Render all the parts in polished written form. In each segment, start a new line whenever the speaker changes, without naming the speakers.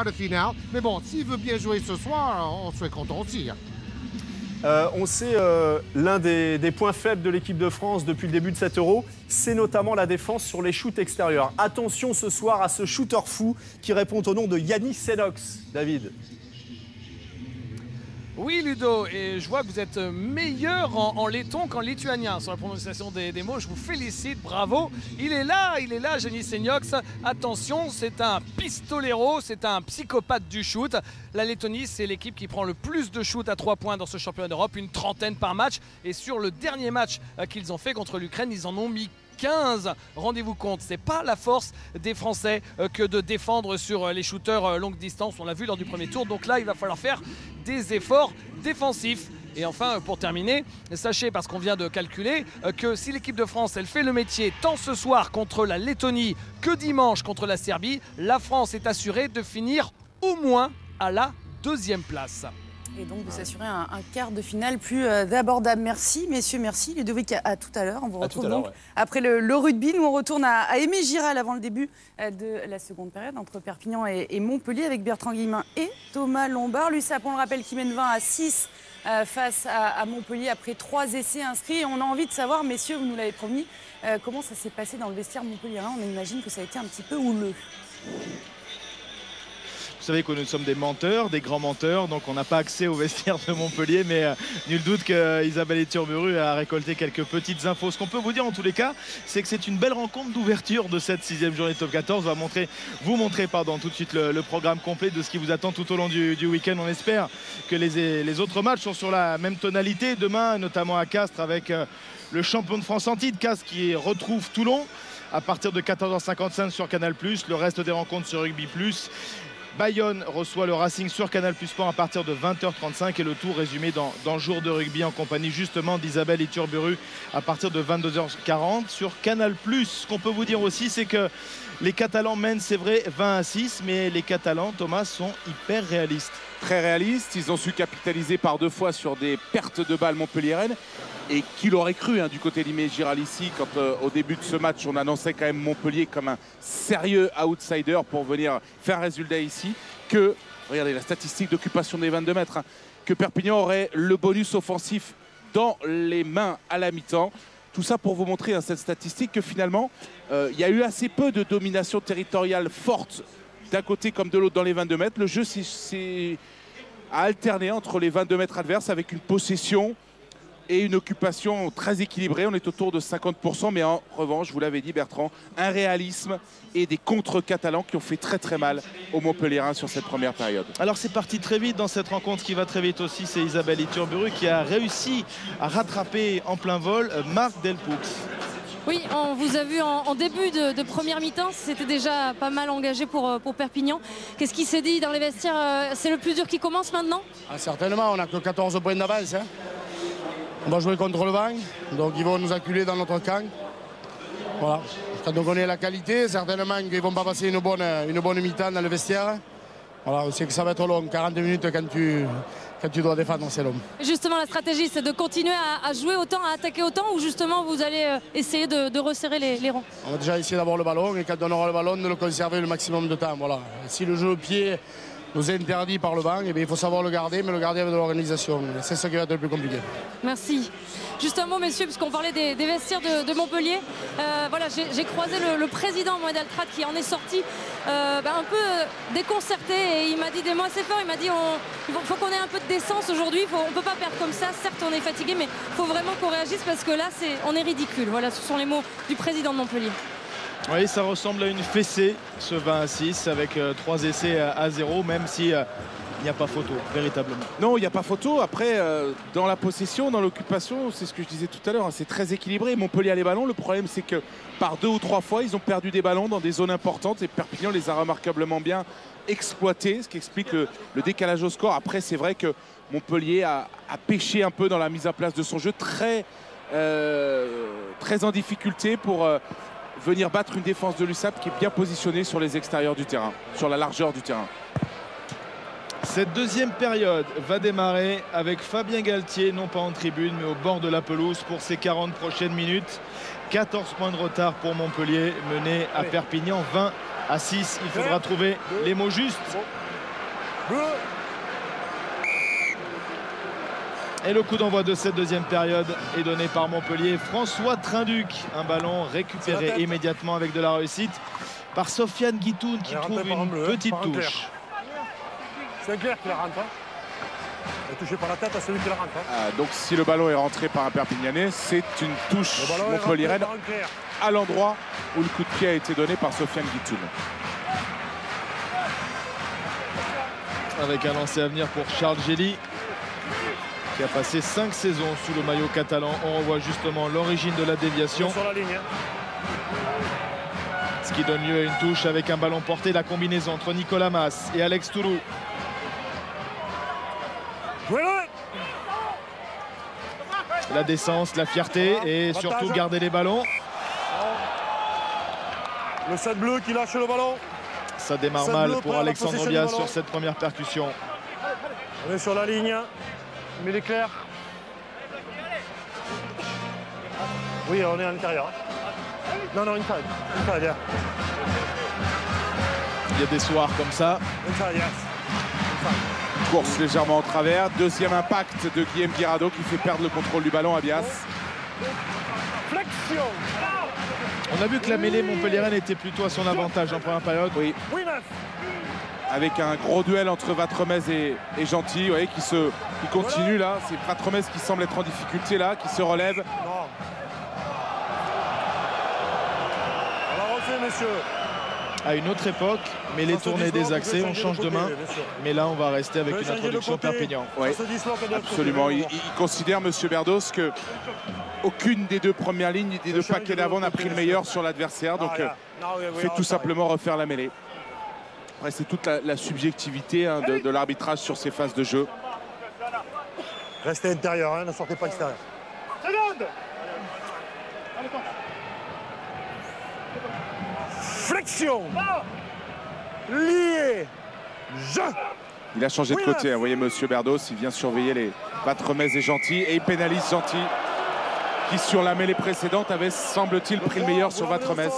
de finale. Mais bon, s'il veut bien jouer ce soir, on serait content aussi.
On sait l'un des points faibles de l'équipe de France depuis le début de cet Euro, c'est notamment la défense sur les shoots extérieurs. Attention ce soir à ce shooter fou qui répond au nom de Yannis Senox. David.
Oui Ludo, et je vois que vous êtes meilleur en letton qu'en lituanien sur la prononciation des mots. Je vous félicite, bravo. Il est là, Yannis Senox. Attention, c'est un pistolero, c'est un psychopathe du shoot. La Lettonie, c'est l'équipe qui prend le plus de shoot à 3 points dans ce championnat d'Europe, une trentaine par match. Et sur le dernier match qu'ils ont fait contre l'Ukraine, ils en ont mis 15. Rendez-vous compte, c'est pas la force des Français que de défendre sur les shooters longue distance. On l'a vu lors du premier tour. Donc là, il va falloir faire des efforts défensifs. Et enfin, pour terminer, sachez, parce qu'on vient de calculer, que si l'équipe de France, elle fait le métier tant ce soir contre la Lettonie que dimanche contre la Serbie, la France est assurée de finir au moins à la 2e place.
Et donc vous assurez un quart de finale plus abordable. Merci messieurs, merci. Ludovic, à tout à l'heure. On vous retrouve donc après le rugby. Nous on retourne à Aimé Giral avant le début de la seconde période entre Perpignan et Montpellier avec Bertrand Guillemin et Thomas Lombard. L'USAP, on le rappelle, qui mène 20-6 face à Montpellier après 3 essais inscrits. Et on a envie de savoir, messieurs, vous nous l'avez promis, comment ça s'est passé dans le vestiaire Montpellier. On imagine que ça a été un petit peu houleux.
Vous savez que nous sommes des menteurs, des grands menteurs, donc on n'a pas accès au vestiaire de Montpellier, mais nul doute qu'Isabelle Iturburu a récolté quelques petites infos. Ce qu'on peut vous dire en tous les cas, c'est que c'est une belle rencontre d'ouverture de cette 6e journée de top 14. On va vous montrer tout de suite le programme complet de ce qui vous attend tout au long du week-end. On espère que les autres matchs sont sur la même tonalité. Demain, notamment à Castres, avec le champion de France en titre, Castres qui retrouve Toulon à partir de 14h55 sur Canal+. Le reste des rencontres sur Rugby+. Bayonne reçoit le Racing sur Canal+ Sport à partir de 20h35 et le tout résumé dans Jour de rugby en compagnie justement d'Isabelle Iturburu à partir de 22h40 sur Canal+. Ce qu'on peut vous dire aussi, c'est que les Catalans mènent, c'est vrai, 20-6, mais les Catalans, Thomas, sont hyper réalistes.
Très réalistes, ils ont su capitaliser par 2 fois sur des pertes de balles montpelliéraines. Et qui l'aurait cru du côté d'Aimé Giral ici, quand au début de ce match, on annonçait quand même Montpellier comme un sérieux outsider pour venir faire un résultat ici, que, regardez la statistique d'occupation des 22 mètres, que Perpignan aurait le bonus offensif dans les mains à la mi-temps. Tout ça pour vous montrer cette statistique que finalement, il y a eu assez peu de domination territoriale forte d'un côté comme de l'autre dans les 22 mètres. Le jeu s'est alterné entre les 22 mètres adverses avec une possession et une occupation très équilibrée. On est autour de 50%, mais en revanche, vous l'avez dit Bertrand, un réalisme et des contre catalans qui ont fait très mal aux Montpelliérains sur cette première période.
Alors c'est parti très vite dans cette rencontre. Ce qui va très vite aussi, c'est Isabelle Iturburu qui a réussi à rattraper en plein vol Marc Delpoux.
Oui, on vous a vu en début de première mi-temps, c'était déjà pas mal engagé pour Perpignan. Qu'est-ce qui s'est dit dans les vestiaires? C'est le plus dur qui commence maintenant?
Certainement, on n'a que 14 points d'avance. On va jouer contre le vent, donc ils vont nous acculer dans notre camp. Voilà. Quand on connaît la qualité, certainement qu'ils ne vont pas passer une bonne mi-temps dans le vestiaire. Voilà, on sait que ça va être long, 40 minutes quand tu dois défendre, c'est long.
Justement, la stratégie, c'est de continuer à jouer autant, à attaquer autant, ou justement vous allez essayer de resserrer les rangs? On
va déjà essayer d'avoir le ballon, et quand on aura le ballon, de le conserver le maximum de temps. Voilà. Si le jeu au pied nous est interdit par le banc, eh bien, il faut savoir le garder, mais le garder avec de l'organisation. C'est ça qui va être le plus compliqué.
Merci. Juste un mot, messieurs, puisqu'on parlait des vestiaires de Montpellier. Voilà, j'ai croisé le président Mohamed Altrad qui en est sorti un peu déconcerté, et il m'a dit des mots assez forts. Il m'a dit il faut qu'on ait un peu de décence aujourd'hui, on ne peut pas perdre comme ça. Certes, on est fatigué, mais il faut vraiment qu'on réagisse parce que là, on est ridicule. Voilà, ce sont les mots du président de Montpellier.
Oui, ça ressemble à une fessée, ce 20-6, avec 3 essais à 0, même si il n'y a pas photo, véritablement.
Non, il n'y a pas photo. Après, dans la possession, dans l'occupation, c'est ce que je disais tout à l'heure, c'est très équilibré. Montpellier a les ballons. Le problème, c'est que par 2 ou 3 fois, ils ont perdu des ballons dans des zones importantes et Perpignan les a remarquablement bien exploités, ce qui explique le décalage au score. Après, c'est vrai que Montpellier a pêché un peu dans la mise en place de son jeu, très en difficulté pour venir battre une défense de l'USAP qui est bien positionnée sur les extérieurs du terrain, sur la largeur du terrain.
Cette deuxième période va démarrer avec Fabien Galtier, non pas en tribune, mais au bord de la pelouse pour ces 40 prochaines minutes. 14 points de retard pour Montpellier, mené à Perpignan 20-6. Il faudra trouver les mots justes Et le coup d'envoi de cette deuxième période est donné par Montpellier. François Trinduc, un ballon récupéré immédiatement avec de la réussite par Sofiane Guitoun qui trouve une petite touche.
C'est clair qu'il la rentre. Il est touché par la tête à celui qui la rentre.
Donc si le ballon est rentré par un Perpignanais, c'est une touche montpelliéraine à l'endroit où le coup de pied a été donné par Sofiane Guitoun.
Avec un lancer à venir pour Charles Gély, qui a passé 5 saisons sous le maillot catalan. On revoit justement l'origine de la déviation.
Sur la ligne.
Ce qui donne lieu à une touche avec un ballon porté. La combinaison entre Nicolas Mas et Alex Tourou. La décence, la fierté et surtout garder les ballons.
Le 7 bleu qui lâche le ballon.
Ça démarre mal pour Alexandre Bias sur cette première percussion.
On est sur la ligne. Mais il est clair. Oui, on est à l'intérieur. Non, inside. Inside, yeah.
Il y a des soirs comme ça.
Inside, yes.
Course légèrement en travers. Deuxième impact de Guillaume Guirado qui fait perdre le contrôle du ballon à Bias.
Flexion.
On a vu que la mêlée montpelliéraine était plutôt à son avantage en première période.
Oui. Avec un gros duel entre Vatremez et Gentil, vous voyez, qui continue là. C'est Vatremez qui semble être en difficulté là, qui se relève.
Non. On la refait, messieurs.
À une autre époque, mais les tournées des accès, on change de main. Mais là, on va rester avec une introduction Perpignan.
Oui, absolument. Il considère, M. Berdos, que aucune des deux premières lignes, des deux paquets d'avant n'a pris le meilleur sur l'adversaire. Donc, il fait tout simplement refaire la mêlée. Après, c'est toute la subjectivité de l'arbitrage sur ces phases de jeu.
Restez intérieur, ne sortez pas extérieur. Seconde. Flexion. Lié. Jeu.
Il a changé de côté, vous voyez, M. Berdos, il vient surveiller les Vatremez et Gentil et il pénalise Gentil qui, sur la mêlée précédente, avait, semble-t-il, pris le meilleur sur Vatremez.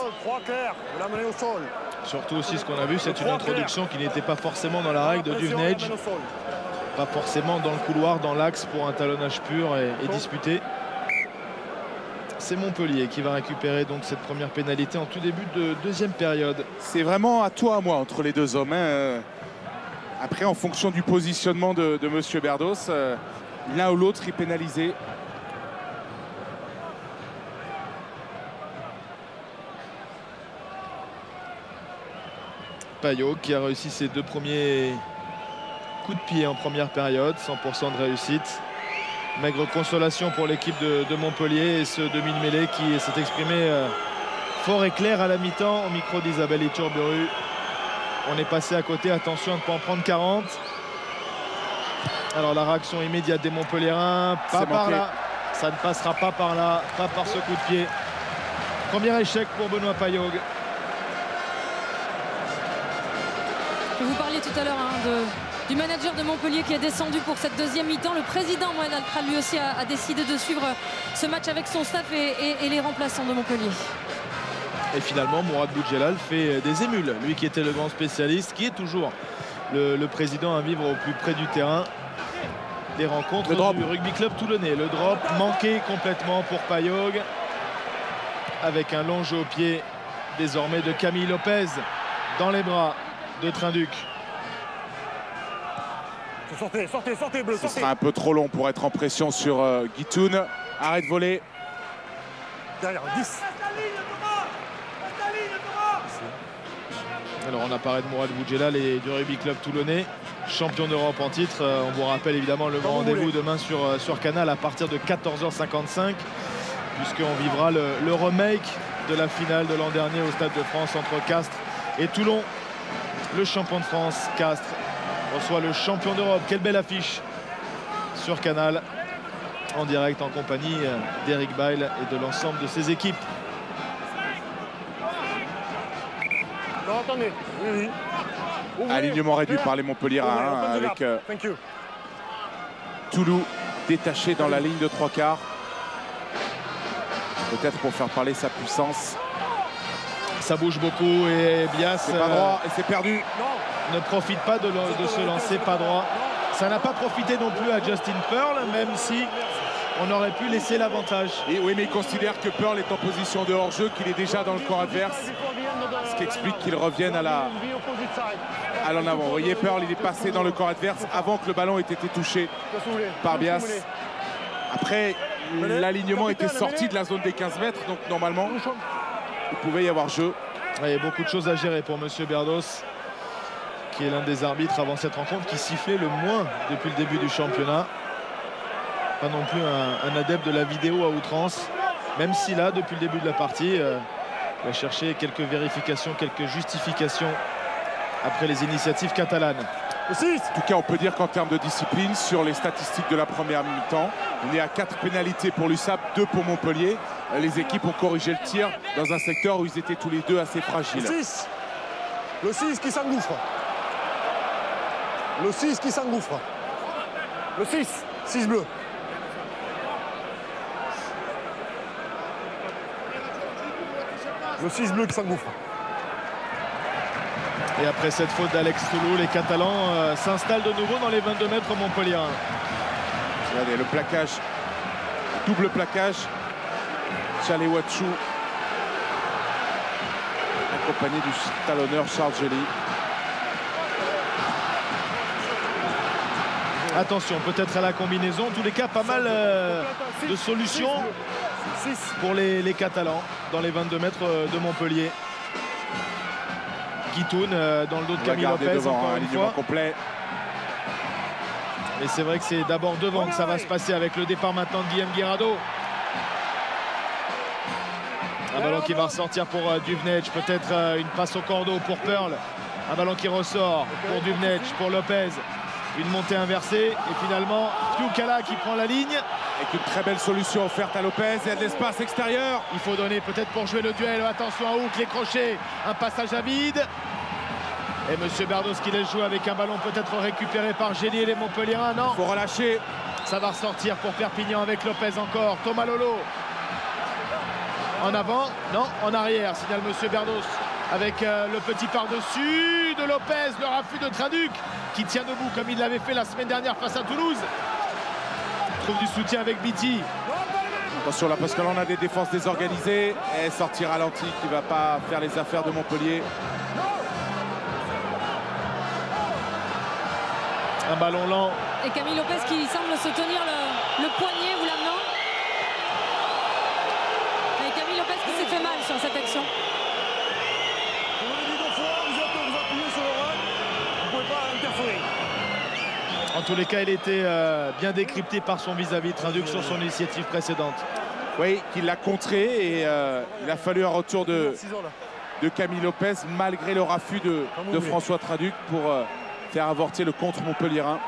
Surtout aussi, ce qu'on a vu, c'est une introduction qui n'était pas forcément dans la règle de Duvenage. Pas forcément dans le couloir, dans l'axe pour un talonnage pur et disputé. C'est Montpellier qui va récupérer donc cette première pénalité en tout début de deuxième période.
C'est vraiment à toi à moi entre les deux hommes. Après, en fonction du positionnement de M. Berdos, l'un ou l'autre est pénalisé.
Payot qui a réussi ses deux premiers coups de pied en première période, 100% de réussite. Maigre consolation pour l'équipe de Montpellier et ce demi-mêlée qui s'est exprimé fort et clair à la mi-temps au micro d'Isabelle Iturburu. On est passé à côté, attention à ne pas en prendre 40. Alors la réaction immédiate des Montpelliérains, pas par là, ça ne passera pas par là, pas par ce coup de pied. Premier échec pour Benoît Payog.
Vous parliez tout à l'heure du manager de Montpellier qui est descendu pour cette deuxième mi-temps. Le président Mohamed Alkra lui aussi a décidé de suivre ce match avec son staff et les remplaçants de Montpellier.
Et finalement, Mourad Boudjelal fait des émules. Lui qui était le grand spécialiste, qui est toujours le président à vivre au plus près du terrain. Des rencontres du rugby club toulonnais. Le drop manqué complètement pour Payog. Avec un long jeu au pied désormais de Camille Lopez dans les bras de Trinduc.
Sortez, bleu,
Ce sera un peu trop long pour être en pression sur Guitoun. Arrête voler.
Derrière, 10.
Alors on a parlé de Mourad Boudjelal et du rugby club toulonnais, champion d'Europe en titre. On vous rappelle évidemment le grand rendez-vous demain sur Canal à partir de 14h55, puisqu'on vivra le remake de la finale de l'an dernier au Stade de France entre Castres et Toulon. Le champion de France, Castres, reçoit le champion d'Europe. Quelle belle affiche sur Canal, en direct en compagnie d'Eric Bail et de l'ensemble de ses équipes.
Non, attendez. Oui.
Alignement réduit par les Montpelliérains avec Toulou détaché dans la ligne de 3/4. Peut-être pour faire parler sa puissance.
Ça bouge beaucoup et Bias.
C'est pas droit et c'est perdu.
Non.
ne profite pas de ce lancer pas droit. Ça n'a pas profité non plus à Justin Pearl, même si on aurait pu laisser l'avantage.
Oui, mais il considère que Pearl est en position de hors-jeu, qu'il est déjà dans le camp adverse. Ce qui explique qu'il revienne à l'en avant. Vous voyez, Pearl, il est passé dans le camp adverse avant que le ballon ait été touché par Bias. Après, l'alignement était sorti de la zone des 15 mètres, donc normalement, il pouvait y avoir jeu.
Il y a beaucoup de choses à gérer pour M. Berdos, qui est l'un des arbitres avant cette rencontre, qui sifflait le moins depuis le début du championnat. Pas non plus un adepte de la vidéo à outrance, même si là, depuis le début de la partie, il va chercher quelques vérifications, quelques justifications après les initiatives catalanes.
En tout cas, on peut dire qu'en termes de discipline, sur les statistiques de la première mi-temps, on est à 4 pénalités pour l'USAP, 2 pour Montpellier. Les équipes ont corrigé le tir dans un secteur où ils étaient tous les deux assez fragiles.
Le 6 qui s'engouffre. Le 6 qui s'engouffre. Le 6 bleu. Le 6 bleu qui s'engouffre.
Et après cette faute d'Alex Toulou, les Catalans s'installent de nouveau dans les 22 mètres Montpellier.
Regardez le plaquage, double plaquage. Chalewatchou, accompagné du talonneur Charles Gély.
Attention, peut-être à la combinaison. En tous les cas, pas mal de solutions pour les Catalans dans les 22 mètres de Montpellier. Guitoun dans le dos de Camille Lopez,
devant,
encore une fois.
Complet.
Et c'est vrai que c'est d'abord devant que ça va se passer avec le départ maintenant de Guillaume Guirado. Un ballon qui va ressortir pour Duvenech. Peut-être une passe au cordeau pour Pearl. Un ballon qui ressort pour Duvenech, pour Lopez. Une montée inversée. Et finalement, Fiukala qui prend la ligne.
Avec une très belle solution offerte à Lopez. Il y a de l'espace extérieur.
Il faut donner peut-être pour jouer le duel. Attention à Houk, les crochets. Un passage à vide. Et M. Berdos qui laisse jouer avec un ballon peut-être récupéré par Gély et les Montpelliérains. Non.
Il faut relâcher.
Ça va ressortir pour Perpignan avec Lopez encore. Thomas Lolo. En avant, non, en arrière, signale M. Berdos avec le petit par-dessus de Lopez, le refus de Traduc qui tient debout comme il l'avait fait la semaine dernière face à Toulouse. Trouve du soutien avec Biti.
Attention là parce que là on a des défenses désorganisées et sortie ralenti qui ne va pas faire les affaires de Montpellier.
Un ballon lent.
Et Camille Lopez qui semble se tenir le poignet ou la main. Camille Lopez qui s'est fait mal sur cette action.
En tous les cas, il était bien décrypté par son vis-à-vis Traduc sur son initiative précédente.
Oui, qu'il l'a contré et il a fallu un retour de Camille Lopez malgré le refus de François Traduc pour faire avorter le contre montpelliérain.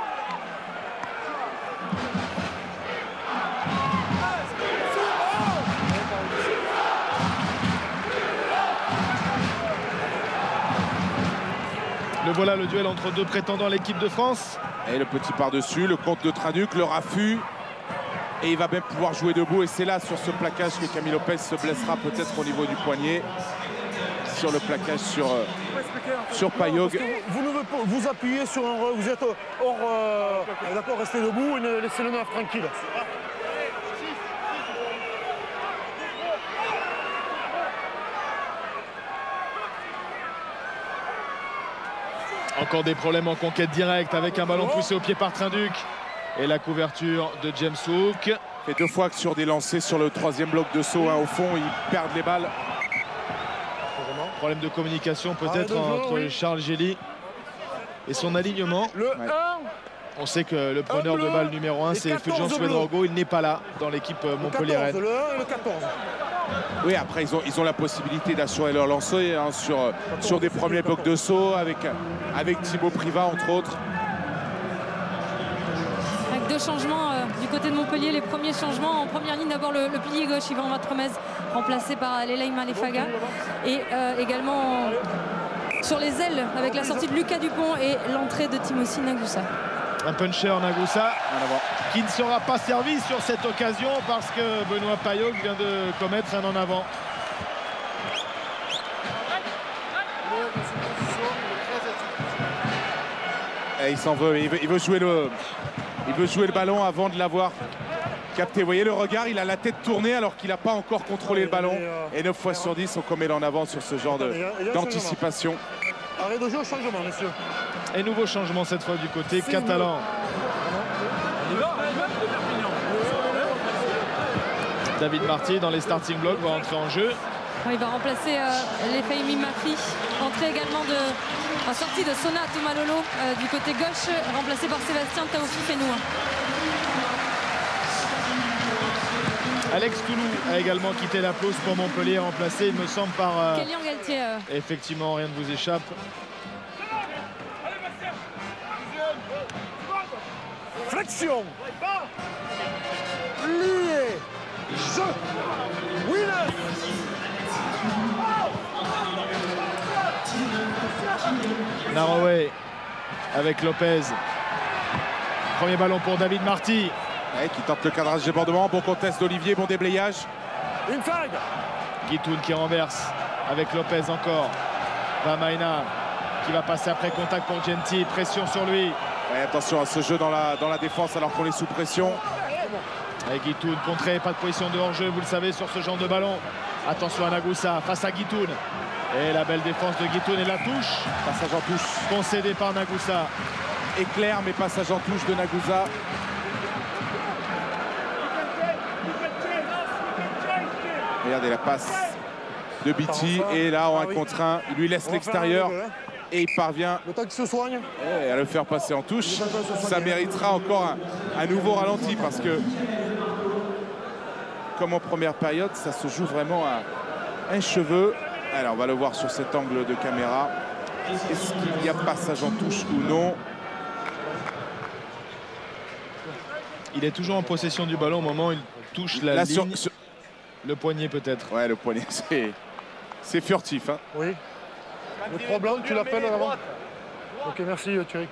Le voilà, le duel entre deux prétendants à l'équipe de France.
Et le petit par-dessus, le contre de Traduc, le refus. Et il va même pouvoir jouer debout. Et c'est là, sur ce plaquage, que Camille Lopez se blessera peut-être au niveau du poignet. Sur le plaquage sur Payog.
Vous ne vous appuyez sur un... Vous êtes hors... D'accord, restez debout et laissez le 9 tranquille.
Encore des problèmes en conquête directe avec un ballon poussé au pied par Traduc. Et la couverture de James Hook.
Et deux fois que sur des lancers sur le troisième bloc de saut, hein, au fond, ils perdent les balles.
Problème de communication peut-être entre Charles Gély et son alignement. On sait que le preneur de balle numéro 1, c'est Fulgence Ouedraogo. Il n'est pas là dans l'équipe montpelliéraine.
Le 1 et le 14.
Oui, après, ils ont la possibilité d'assurer leur lancer hein, sur des premiers blocs de saut avec Thibaut Privat, entre autres.
Avec deux changements du côté de Montpellier. Les premiers changements en première ligne, d'abord le pilier gauche, Yvan Matremez, remplacé par Lelaïma Lefaga. Et également sur les ailes, avec la sortie de Lucas Dupont et l'entrée de Timothy Nagoussa.
Un puncher Nagoussa qui ne sera pas servi sur cette occasion parce que Benoît Payog vient de commettre un en avant.
Et il s'en veut, il veut jouer le ballon avant de l'avoir capté. Vous voyez le regard, il a la tête tournée alors qu'il n'a pas encore contrôlé le ballon. Et 9 fois sur 10, on commet en avant sur ce genre d'anticipation.
Arrêt de jeu, changement, messieurs.
Et nouveau changement cette fois du côté catalan. David Marty dans les starting blocks va entrer en jeu.
Il va remplacer les Fahimi Mafi. Entrée également en sortie de Sona Tomalolo du côté gauche, remplacé par Sébastien Taofi Fenoua.
Alex Toulou a également quitté la pelouse pour Montpellier, remplacé, il me semble, par...
Kélian Galtier.
Effectivement, rien ne vous échappe.
Flexion. Lié. Jeu. Winner.
Naroé avec Lopez. Premier ballon pour David Marty.
Ouais, qui tente le cadrage débordement. Bon contest d'Olivier, bon déblayage.
Une fag.
Guitoun qui renverse avec Lopez encore. Vamaina qui va passer après contact pour Genty. Pression sur lui.
Ouais, attention à ce jeu dans la défense alors qu'on est sous pression.
Et Guitoun contré, pas de position de hors-jeu, vous le savez, sur ce genre de ballon. Attention à Nagusa face à Guitoun. Et la belle défense de Guitoun et la touche.
Passage en touche.
Concédé par Nagusa.
Éclair, mais passage en touche de Nagusa. Regardez la passe de Biti. Et là, en 1 contre 1, il lui laisse l'extérieur. Et il parvient à le faire passer en touche. Ça méritera encore un nouveau ralenti parce que, comme en première période, ça se joue vraiment à un cheveu. Alors, on va le voir sur cet angle de caméra. Est-ce qu'il y a passage en touche ou non?
Il est toujours en possession du ballon au moment où il touche la ligne. Le poignet peut-être.
Ouais, le poignet, c'est furtif. Hein.
Oui. Le problème, tu l'appelles avant. Ok, merci Thierry.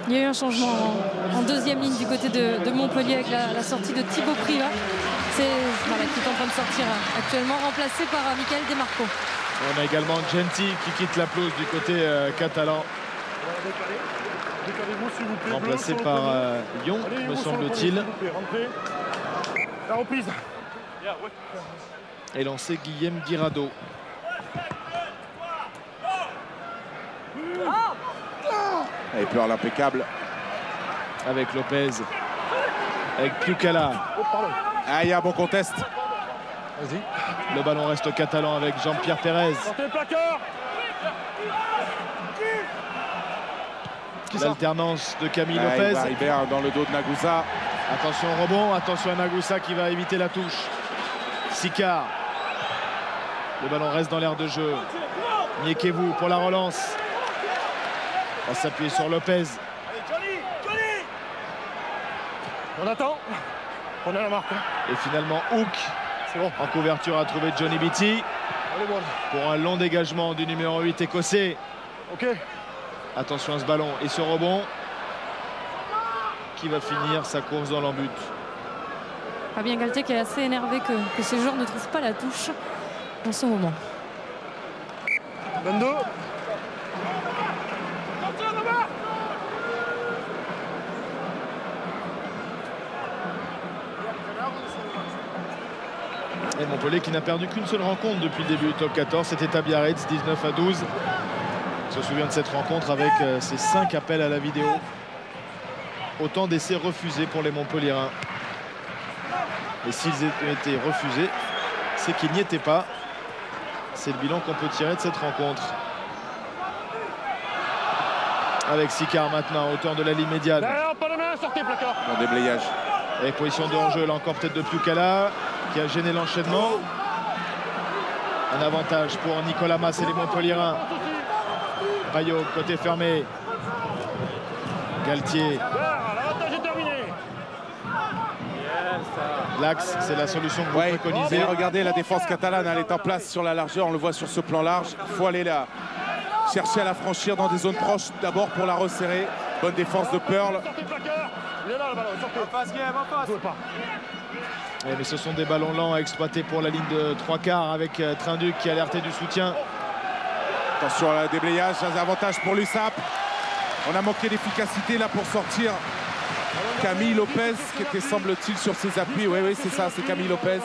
Il y a eu un changement en deuxième ligne du côté de Montpellier avec la sortie de Thibaut Priva. C'est qui est en train de sortir actuellement, remplacé par Michael Demarco.
On a également Genty qui quitte la pelouse du côté catalan. Remplacé par Lyon, me semble-t-il.
La reprise.
Et lancé Guillaume Guirado.
Et Pearl impeccable.
Avec Lopez. Avec Piukala.
Ah, il y a un bon contest.
Le ballon reste catalan avec Jean-Pierre Pérez. L'alternance de Camille Lopez.
Il va arriver dans le dos de Nagusa.
Attention au rebond, attention à Nagusa qui va éviter la touche. Sicard. Le ballon reste dans l'aire de jeu. Niekevu pour la relance. On va s'appuyer sur Lopez.
On attend. On a la marque.
Et finalement Hook en couverture a trouvé Johnny Beattie pour un long dégagement du numéro 8 écossais.
Ok.
Attention à ce ballon et ce rebond qui va finir sa course dans l'embut.
Fabien Galtier qui est assez énervé que ces joueurs ne trouvent pas la touche en ce moment.
22.
Et Montpellier qui n'a perdu qu'une seule rencontre depuis le début du top 14, c'était à Biarritz, 19-12. On se souvient de cette rencontre avec ces 5 appels à la vidéo. Autant d'essais refusés pour les Montpelliérains. Et s'ils ont été refusés, c'est qu'ils n'y étaient pas. C'est le bilan qu'on peut tirer de cette rencontre. Avec Sicard maintenant, hauteur de la ligne médiane.
Bon déblayage.
Et position de hors-jeu, là encore peut-être de Piukala, qui a gêné l'enchaînement. Un avantage pour Nicolas Mas et les Montpelliérains. Bayo, côté fermé. Galtier. L'axe, c'est la solution que vous préconisez.
Regardez, la défense catalane, elle est en place sur la largeur. On le voit sur ce plan large. Il faut aller là, chercher à la franchir dans des zones proches d'abord pour la resserrer. Bonne défense de Pearl.
Mais ce sont des ballons lents à exploiter pour la ligne de 3/4 avec Trinduc qui a alerté du soutien.
Attention à la déblayage, un avantage pour l'USAP. On a manqué d'efficacité là pour sortir Camille Lopez qui était semble-t-il sur ses appuis. Oui, oui, c'est ça, c'est Camille Lopez.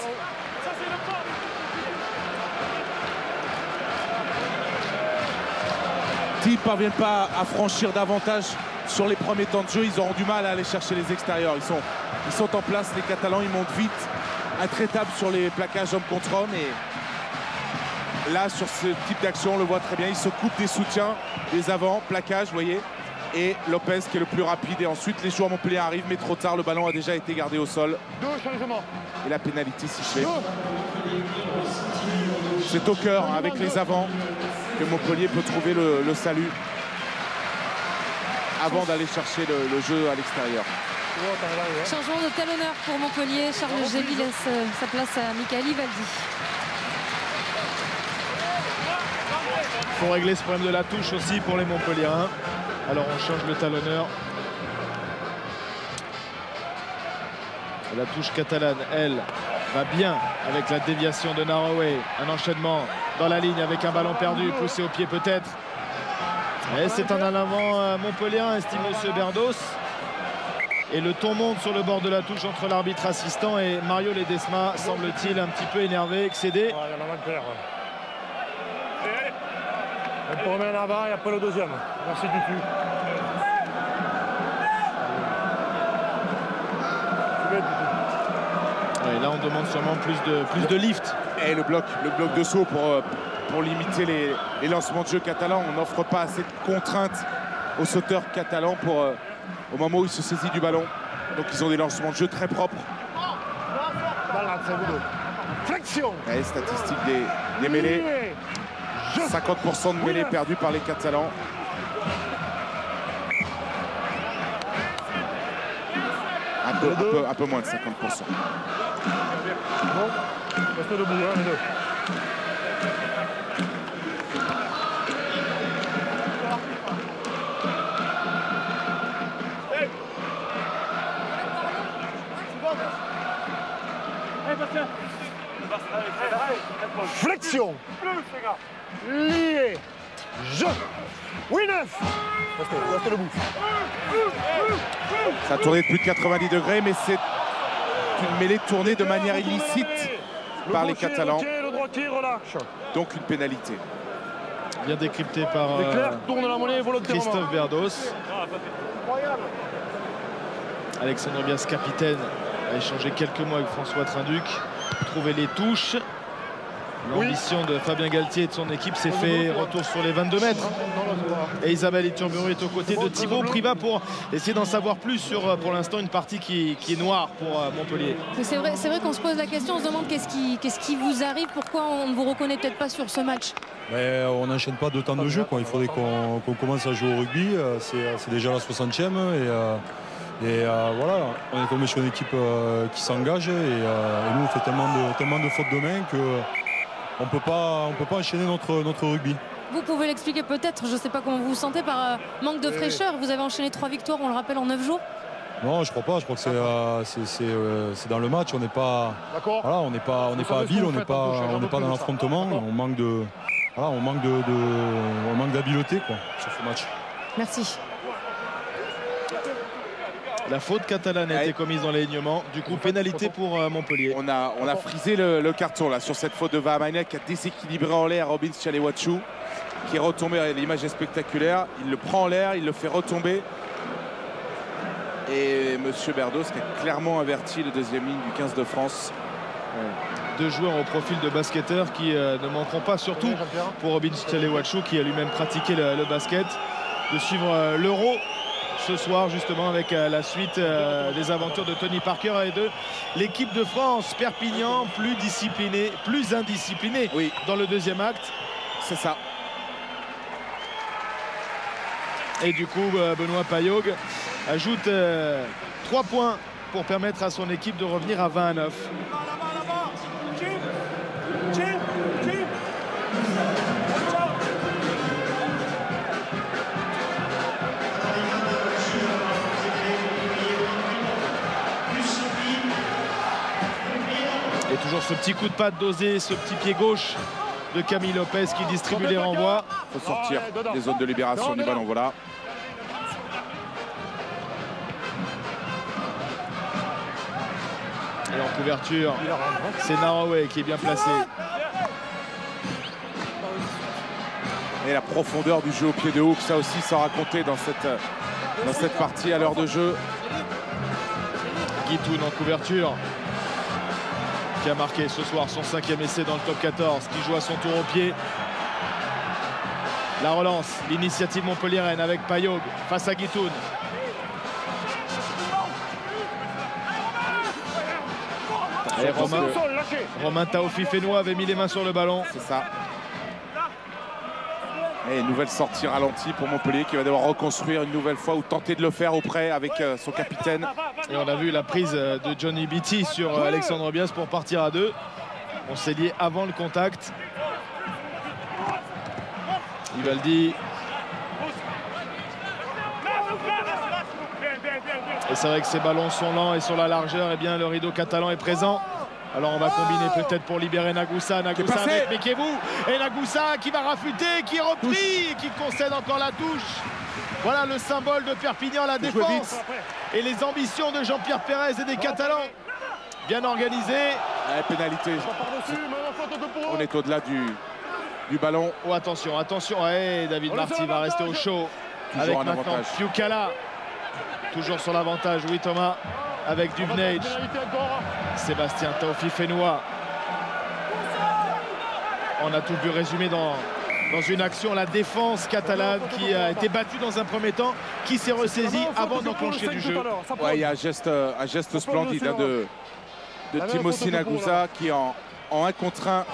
S'ils ne parviennent pas à franchir davantage sur les premiers temps de jeu, ils auront du mal à aller chercher les extérieurs. Ils sont en place, les Catalans, ils montent vite, intraitables sur les plaquages homme contre homme. Et là, sur ce type d'action, on le voit très bien, ils se coupent des soutiens, des avants, plaquages, vous voyez. Et Lopez qui est le plus rapide. Et ensuite, les joueurs montpellier arrivent, mais trop tard, le ballon a déjà été gardé au sol. Et la pénalité sifflée. C'est au cœur, avec les avants, que Montpellier peut trouver le salut avant d'aller chercher le jeu à l'extérieur.
Changement de talonneur pour Montpellier. Charles Gély laisse sa place à Michael Ivaldi.
Il faut régler ce problème de la touche aussi pour les Montpelliérains. Alors on change le talonneur. La touche catalane, elle, va bien avec la déviation de Naroué. Un enchaînement dans la ligne avec un ballon perdu, poussé au pied peut-être. Et c'est un en avant montpelliérain, estime M. Berdos. Et le ton monte sur le bord de la touche entre l'arbitre assistant et Mario Ledesma, semble-t-il un petit peu énervé, excédé.
On peut remettre en avant et après le deuxième. Merci du tout.
Et là on demande sûrement plus de lift.
Et le bloc de saut pour limiter les lancements de jeu catalans. On n'offre pas assez de contraintes aux sauteurs catalans au moment où ils se saisissent du ballon. Donc ils ont des lancements de jeu très propres.
Flexion.
Et statistique des mêlées. 50% de mêlées perdues par les Catalans. Un peu moins de 50%.
Restez debout, hein, les deux. Flexion. Lié. Je. Oui, 9. Restez debout.
Ça a tourné de plus de 90 degrés, mais c'est une mêlée tournée de manière illicite par les Catalans. Donc une pénalité.
Bien décrypté par Christophe Berdos. Alexandre Bias, capitaine, a échangé quelques mots avec François Trinduc. Trouver les touches. L'ambition de Fabien Galtier et de son équipe s'est fait retour sur les 22 mètres. Et Isabelle Iturburu est aux côtés de Thibaut Privat pour essayer d'en savoir plus sur, pour l'instant, une partie qui est noire pour Montpellier.
C'est vrai qu'on se pose la question, on se demande qu'est-ce qui vous arrive, pourquoi on ne vous reconnaît peut-être pas sur ce match.
Mais on n'enchaîne pas de temps de jeu, quoi. Il faudrait qu'on commence à jouer au rugby. C'est déjà la 60e et voilà, on est tombé sur une équipe qui s'engage et nous on fait tellement de fautes de main que on peut pas enchaîner notre rugby.
Vous pouvez l'expliquer peut-être, je ne sais pas comment vous vous sentez, par manque de fraîcheur. Vous avez enchaîné 3 victoires, on le rappelle, en 9 jours.
Non, je crois pas. Je crois que c'est dans le match. On n'est pas, voilà, on n'est pas habile, on n'est pas dans l'affrontement. On manque d'habileté sur ce match.
Merci.
La faute catalane a été commise dans l'alignement. Du coup, pénalité pour Montpellier.
On a frisé le carton là sur cette faute de Vahamaina qui a déséquilibré en l'air Robin Chalewachou, qui est retombé. L'image est spectaculaire. Il le prend en l'air, il le fait retomber. Et M. Berdos qui a clairement averti le deuxième ligne du 15 de France.
Deux joueurs au profil de basketteurs qui ne manqueront pas, surtout pour Robin Chalewachou qui a lui-même pratiqué le basket, de suivre l'Euro ce soir justement avec la suite des aventures de Tony Parker et de l'équipe de France. Perpignan plus discipliné, plus indiscipliné dans le deuxième acte.
C'est ça.
Et du coup Benoît Paillog ajoute 3 points pour permettre à son équipe de revenir à 20-9. Et toujours ce petit coup de patte dosé, ce petit pied gauche de Camille Lopez qui distribue les renvois.
Il faut sortir des zones de libération du ballon, voilà.
Et en couverture, c'est Naraway qui est bien placé.
Et la profondeur du jeu au pied de Hook, ça aussi, ça racontait dans cette partie à l'heure de jeu.
Guitoun en couverture, qui a marqué ce soir son 5e essai dans le top 14, qui joue à son tour au pied. La relance, l'initiative montpelliéraine avec Payog face à Guitoun. Et Romain Taofi-Fénois avait mis les mains sur le ballon.
C'est ça. Et une nouvelle sortie ralentie pour Montpellier qui va devoir reconstruire une nouvelle fois ou tenter de le faire auprès avec son capitaine.
Et on a vu la prise de Johnny Beattie sur Alexandre Bias pour partir à 2. On s'est lié avant le contact. Ivaldi. Et c'est vrai que ces ballons sont lents et sur la largeur, eh bien, le rideau catalan est présent. Alors on va combiner peut-être pour libérer Nagoussa. Nagoussa avec Mekevu. Et Nagoussa qui va rafuter, qui est repris, qui concède encore la touche. Voilà le symbole de Perpignan, la défense. Et les ambitions de Jean-Pierre Pérez et des Catalans. Bien organisé.
Pénalité. On est au-delà du ballon.
Oh, attention, attention. Ouais, David Marty va rester au chaud. Toujours avec maintenant Fiukala. Toujours sur l'avantage, oui Thomas. Avec Duvenage. Sébastien Taofi-Fénois. On a tout vu résumé dans une action, la défense catalane qui a été battue dans un premier temps, qui s'est ressaisie avant d'enclencher du jeu.
Ouais, il y a un geste splendide hein, de Timothy Nagoussa qui en 1 contre 1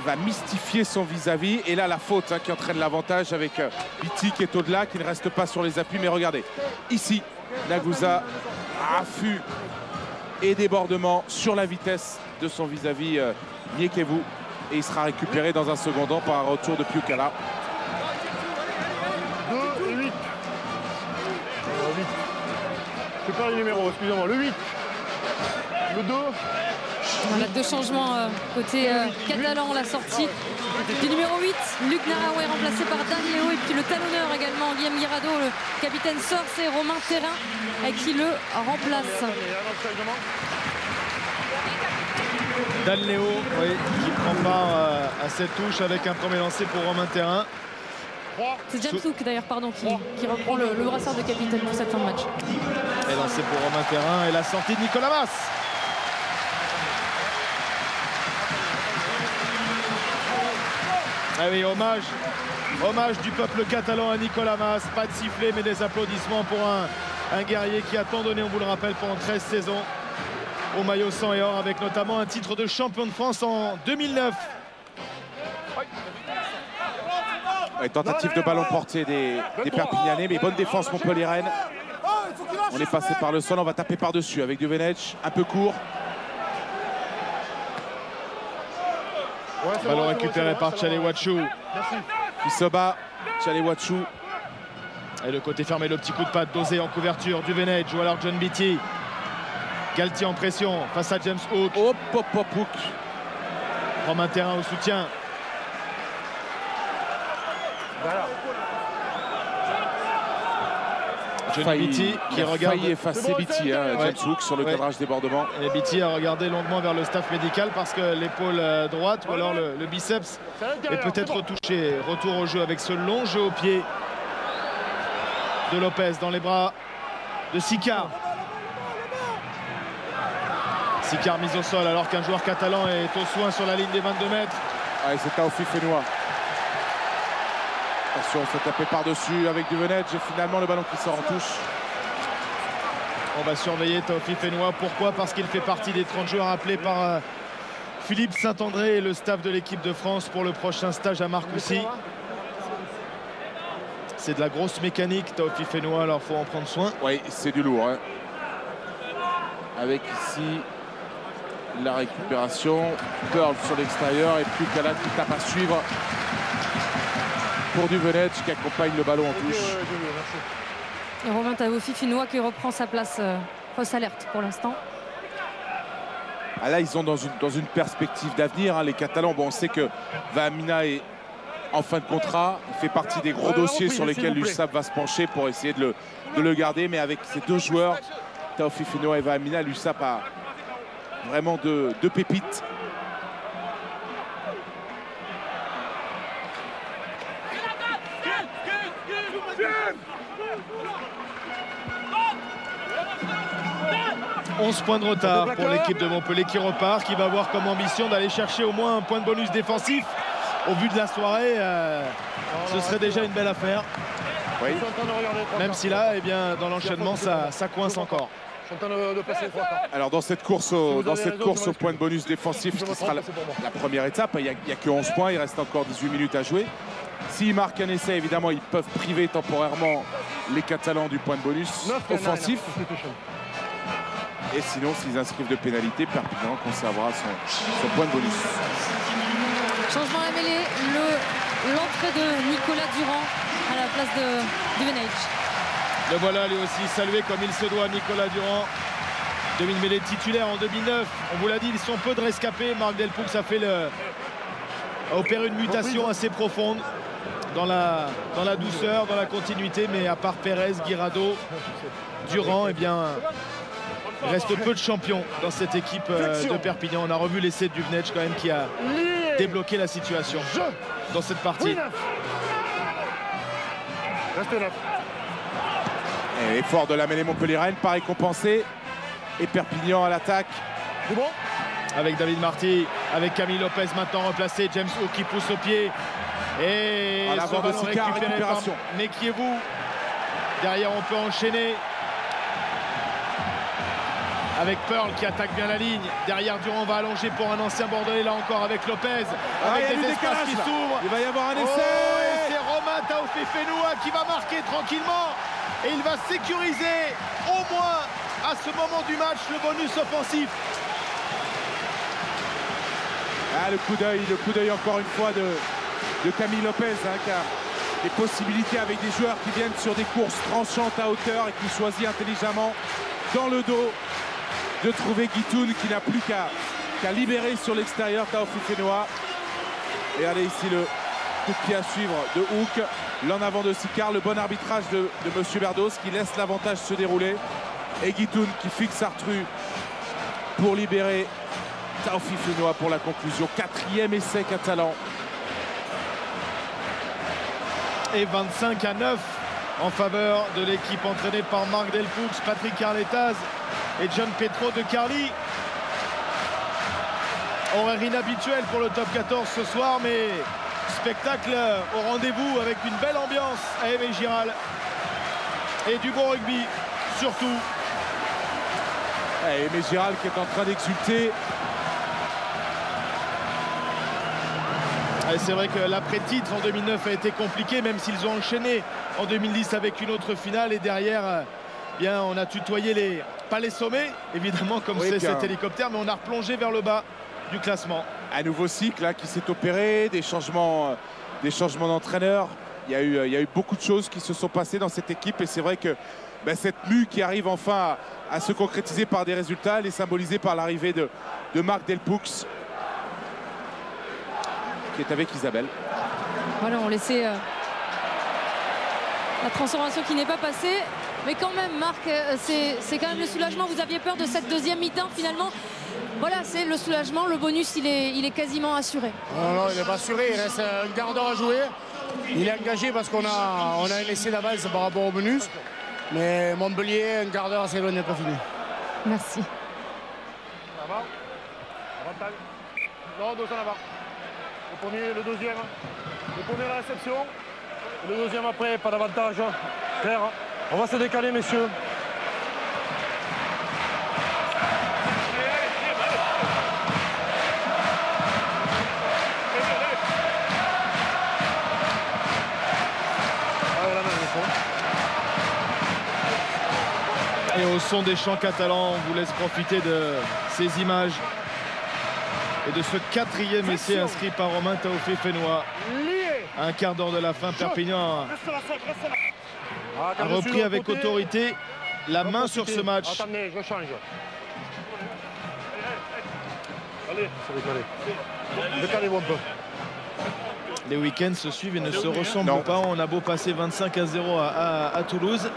va mystifier son vis-à-vis. Et là, la faute hein, qui entraîne l'avantage avec Beattie qui est au-delà, qui ne reste pas sur les appuis. Mais regardez, ici, Nagoussa, affût et débordement sur la vitesse de son vis-à-vis Mekevu. Et il sera récupéré dans un second temps par un retour de Fiukala.
2 et 8. Je perds les numéros, excusez-moi. Le 8. Le 2.
Voilà, 2 changements côté catalan, la sortie du numéro 8, Luc Naraway remplacé par Dan Léo, et puis le talonneur également, Guillaume Guirado, le capitaine sort, c'est Romain Terrain qui le remplace.
Dan Léo, oui, qui prend part à cette touche avec un premier lancé pour Romain Terrain.
C'est James Hook d'ailleurs, pardon, qui reprend le brassard de capitaine pour cette fin de match.
Et lancé pour Romain Terrain et la sortie de Nicolas Mas. Ah oui, hommage du peuple catalan à Nicolas Mas. Pas de sifflet, mais des applaudissements pour un guerrier qui a tant donné, on vous le rappelle, pendant 13 saisons au maillot sang et or, avec notamment un titre de champion de France en 2009.
Ouais, tentative de ballon porté des Perpignanais, mais bonne défense montpelliéraine. On est passé par le sol, on va taper par-dessus avec Duvenage, un peu court.
Ballon récupéré par Tchalewatchou.
Qui se bat, Tchalewatchou.
Et le côté fermé, le petit coup de patte dosé en couverture. Duvenage ou alors John Beattie. Galtier en pression face à James Hook.
Hop, hop, hop, Hook.
Romain Terrain au soutien. Johnny Beattie qui regarde.
Failli effacer Beattie, hein, James Hook sur le cadrage débordement.
Et Beattie a regardé longuement vers le staff médical parce que l'épaule droite ou alors le biceps est peut-être retouché. Retour au jeu avec ce long jeu au pied de Lopez dans les bras de Sicard. Sicard mise au sol alors qu'un joueur catalan est au soin sur la ligne des 22 mètres.
Ouais, c'est Taofi-Fénois. Attention, on se taper par-dessus avec Duvenage et finalement le ballon qui sort en touche.
On va surveiller Taofi-Fénois. Pourquoi? Parce qu'il fait partie des 30 joueurs appelés par Philippe Saint-André et le staff de l'équipe de France pour le prochain stage à Marcoussis. C'est de la grosse mécanique, Taofi-Fénois, alors il faut en prendre soin.
Oui, c'est du lourd. Hein. Avec ici la récupération. Pearl sur l'extérieur et puis Fiukala qui tape à suivre pour Duvenage qui accompagne le ballon en touche.
Et Romain Taofi-Fénois qui reprend sa place fausse alerte pour l'instant.
Ah là, ils sont dans une perspective d'avenir, hein, les Catalans. Bon, on sait que Vahemina est en fin de contrat. Il fait partie des gros dossiers sur lesquels l'USAP va se pencher pour essayer de le garder. Mais avec ces deux joueurs, Taofi Fenoa et Eva Amina, l'USAP a vraiment deux pépites. «
11 points de retard pour l'équipe de Montpellier qui repart, qui va avoir comme ambition d'aller chercher au moins un point de bonus défensif. Au vu de la soirée, ce serait déjà une belle affaire. Oui. Même si là, eh bien, dans l'enchaînement, ça coince encore.
Alors dans cette course au point de bonus défensif, qui sera la première étape, il n'y a que 11 points, il reste encore 18 minutes à jouer. S'ils marquent un essai, évidemment, ils peuvent priver temporairement les Catalans du point de bonus offensif. Et sinon, s'ils inscrivent de pénalité, Perpignan conservera son point de bonus.
Changement à la mêlée, l'entrée de Nicolas Durand à la place de Venage.
Le voilà lui aussi salué comme il se doit, Nicolas Durand. Demi-mêlée titulaire en 2009. On vous l'a dit, ils sont peu de rescapés. Marc Delpoux a opéré une mutation assez profonde dans la douceur, dans la continuité. Mais à part Pérez, Guirado, Durand, eh bien, il reste peu de champions dans cette équipe de Perpignan. On a revu l'essai de Duvenech quand même qui a débloqué la situation dans cette partie.
Et l'effort de la mêlée montpelliéraine, pas récompensé. Et Perpignan à l'attaque.
Avec David Marty, avec Camille Lopez maintenant replacé. James Hook qui pousse au pied. Et
la
ce ballon récupéré par Nekievou. Derrière, on peut enchaîner. Avec Pearl qui attaque bien la ligne. Derrière, Durand va allonger pour un ancien Bordelais, là encore avec Lopez. Avec des espaces qui s'ouvrent.
Il va y avoir un essai.
Et c'est Romain Taofi Fenoa qui va marquer tranquillement. Et il va sécuriser au moins à ce moment du match le bonus offensif.
Le coup d'œil encore une fois de Camille Lopez, qui a des possibilités avec des joueurs qui viennent sur des courses tranchantes à hauteur et qui choisit intelligemment dans le dos de trouver Guitoun qui n'a plus qu'à libérer sur l'extérieur Taofi Fenoa. Et allez ici le coup de pied à suivre de Hook, l'en avant de Sicard, le bon arbitrage de Monsieur Berdos qui laisse l'avantage se dérouler. Et Guitoun qui fixe Artru pour libérer Taofi Fenoa pour la conclusion. 4e essai catalan.
Et 25-9 en faveur de l'équipe entraînée par Marc Delpoux, Patrick Carletaz et John Petro de Carly. Horaire inhabituel pour le top 14 ce soir, mais spectacle au rendez-vous avec une belle ambiance à Aimé Giral. Et du bon rugby, surtout.
Aimé Giral qui est en train d'exulter.
C'est vrai que l'après-titre en 2009 a été compliqué, même s'ils ont enchaîné en 2010 avec une autre finale. Et derrière, bien, on a tutoyé pas les sommets, évidemment, comme c'est cet hélicoptère, mais on a replongé vers le bas du classement.
Un nouveau cycle qui s'est opéré, des changements d'entraîneur. Il y a eu beaucoup de choses qui se sont passées dans cette équipe. Et c'est vrai que cette mue qui arrive enfin à se concrétiser par des résultats, elle est symbolisée par l'arrivée de Marc Delpoux, qui est avec Isabelle.
Voilà, on laissait la transformation qui n'est pas passée. Mais quand même, Marc, c'est quand même le soulagement. Vous aviez peur de cette deuxième mi-temps, finalement. Voilà, c'est le soulagement. Le bonus, il est quasiment assuré.
Non, il n'est pas assuré. Il reste un quart d'heure à jouer. Il est engagé parce qu'on a un essai d'avance par rapport au bonus. Mais Montpellier, un quart d'heure, c'est loin d'être pas fini.
Merci.
Ça va? Avantage? Non, deux en avant. Le premier, le deuxième. Le premier à la réception. Le deuxième après, pas d'avantage. Claire. On va se décaler, messieurs.
Et au son des chants catalans, on vous laisse profiter de ces images et de ce 4e essai inscrit par Romain Taofi Fenoa. Un quart d'heure de la fin, Perpignan a repris avec autorité la main sur ce match.
Attendez, je change. Allez, ça va décaler. Décalez-vous un peu.
Les week-ends se suivent et ne se ressemblent pas. On a beau passer 25-0 à Toulouse.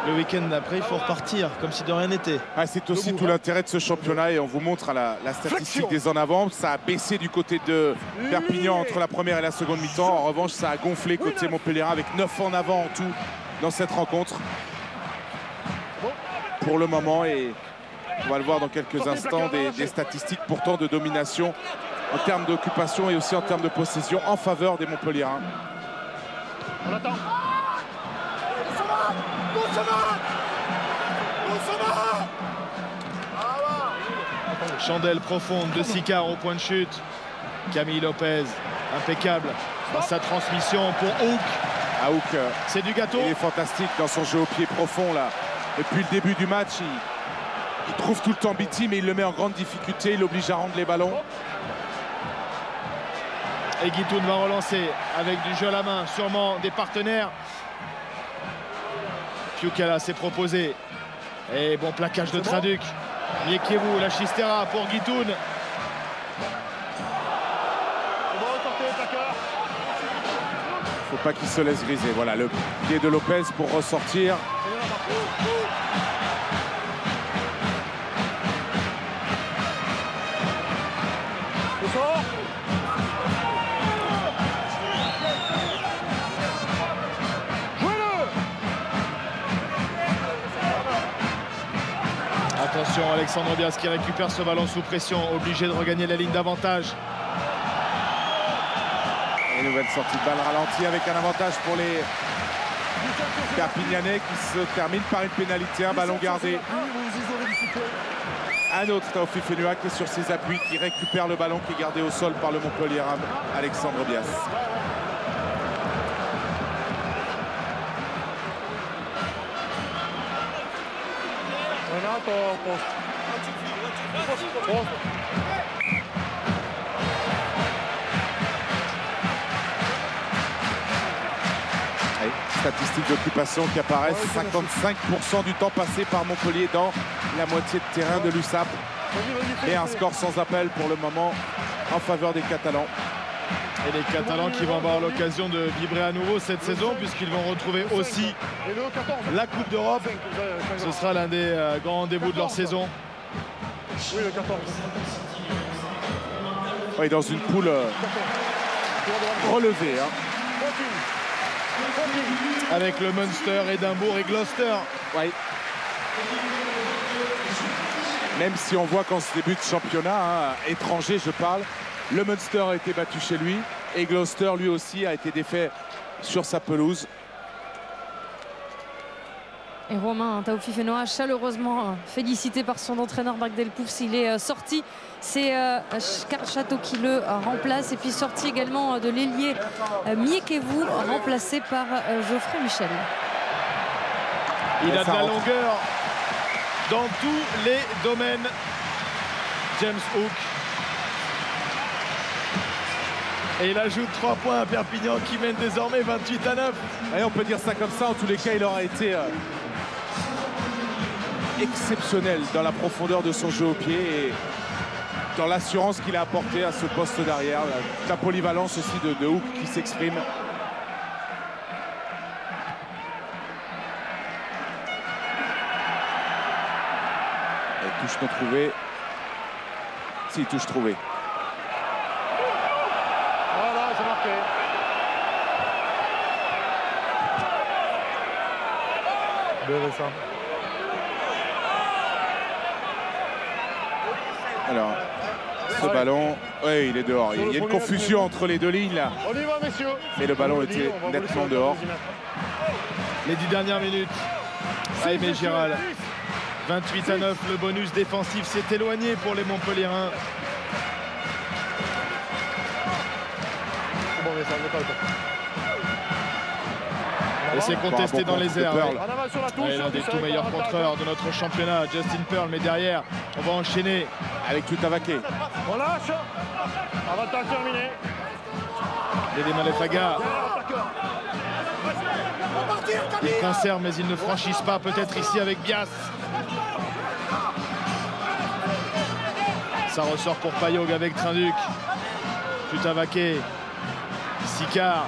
Le week-end d'après, il faut repartir comme si de rien n'était.
Ah, c'est aussi tout l'intérêt de ce championnat et on vous montre la statistique des en avant. Ça a baissé du côté de Perpignan entre la première et la seconde mi-temps. En revanche, ça a gonflé côté Montpellier avec 9 en avant en tout dans cette rencontre. Pour le moment, et on va le voir dans quelques instants, des statistiques pourtant de domination en termes d'occupation et aussi en termes de possession en faveur des Montpelliérains.
On attend.
Chandelle profonde de Sicard au point de chute. Camille Lopez, impeccable dans sa transmission pour Hook.
Ah, Hook,
c'est du gâteau.
Il est fantastique dans son jeu au pied profond là. Depuis le début du match, il trouve tout le temps Biti, mais il le met en grande difficulté. Il l'oblige à rendre les ballons.
Et Guitoun va relancer avec du jeu à la main, sûrement des partenaires. Fiukala s'est proposé. Et bon plaquage de Traduc. Miekiewu, la Chistera pour Guitoun.
Faut pas qu'il se laisse griser. Voilà le pied de Lopez pour ressortir.
Attention, Alexandre Bias qui récupère ce ballon sous pression, obligé de regagner la ligne d'avantage.
Une nouvelle sortie de balle ralentie avec un avantage pour les Perpignanais qui se termine par une pénalité, un ballon gardé. Un autre Taofi Fenua qui est sur ses appuis, qui récupère le ballon qui est gardé au sol par le Montpellier, Alexandre Bias. Statistiques d'occupation qui apparaissent, 55% du temps passé par Montpellier dans la moitié de terrain de l'USAP. Et un score sans appel pour le moment en faveur des Catalans.
Et les Catalans qui vont avoir l'occasion de vibrer à nouveau cette saison puisqu'ils vont retrouver aussi la Coupe d'Europe. Ce sera l'un des grands rendez-vous de leur saison.
Oui, dans une poule relevée.
Avec le Munster, Édimbourg et Gloucester.
Oui. Même si on voit qu'en ce début de championnat, étranger je parle, le Munster a été battu chez lui et Gloucester lui aussi a été défait sur sa pelouse.
Et Romain Taofi Fenua, chaleureusement félicité par son entraîneur Marc Delpoufs. Il est sorti, c'est Château qui le remplace. Et puis sorti également de l'ailier Miekiewu, remplacé par Geoffrey Michel.
Il a de la longueur dans tous les domaines. James Hook. Et il ajoute 3 points à Perpignan qui mène désormais 28-9.
Et on peut dire ça comme ça. En tous les cas, il aura été exceptionnel dans la profondeur de son jeu au pied et dans l'assurance qu'il a apporté à ce poste d'arrière. La polyvalence aussi de Hook qui s'exprime. Et touche non trouvée. Si, touche trouvée.
Voilà, c'est marqué.
Bien ça.
Alors, ce ballon, oui, il est dehors. Il y a une confusion entre les deux lignes là.
On y va, messieurs.
Mais le ballon était nettement dehors.
Les 10 dernières minutes. Aimé Giral. 28-9, le bonus défensif s'est éloigné pour les Montpelliérains. Et c'est contesté dans les airs. L'un des tout meilleurs contreurs de notre championnat, Justin Pearl. Mais derrière, on va enchaîner
avec Tutavaké.
On lâche. Avantage terminé.
Dédé Malefaga. Ils conservent, mais ils ne franchissent pas. Peut-être ici avec Bias. Ça ressort pour Payog avec Trinduc. Tutavaké. Sicard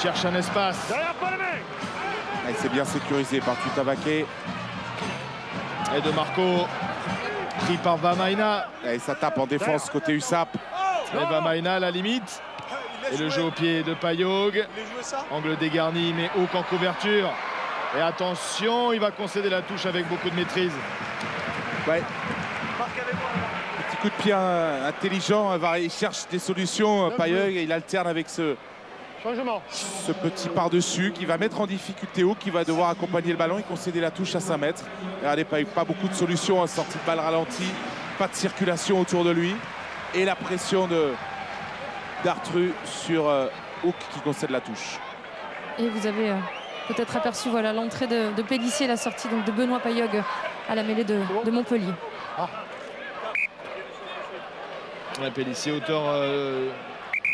cherche un espace.
Et c'est bien sécurisé par Tutavaké.
Et de Marco, pris par Vamaina.
Et ça tape en défense côté USAP.
Et Vamaina à la limite. Et le jeu au pied de Payog. Angle dégarni mais haut en couverture. Et attention, il va concéder la touche avec beaucoup de maîtrise.
Ouais. Petit coup de pied intelligent. Il cherche des solutions. Payog, il alterne avec ce petit par-dessus qui va mettre en difficulté haut, qui va devoir accompagner le ballon et concéder la touche à 5 mètres. Regardez, pas beaucoup de solutions. Sortie de balle ralentie. Pas de circulation autour de lui. Et la pression d'Artru sur Hook qui concède la touche.
Et vous avez peut-être aperçu voilà, l'entrée de Pélissier, la sortie donc, de Benoît Payog à la mêlée de Montpellier.
Pélissier, auteur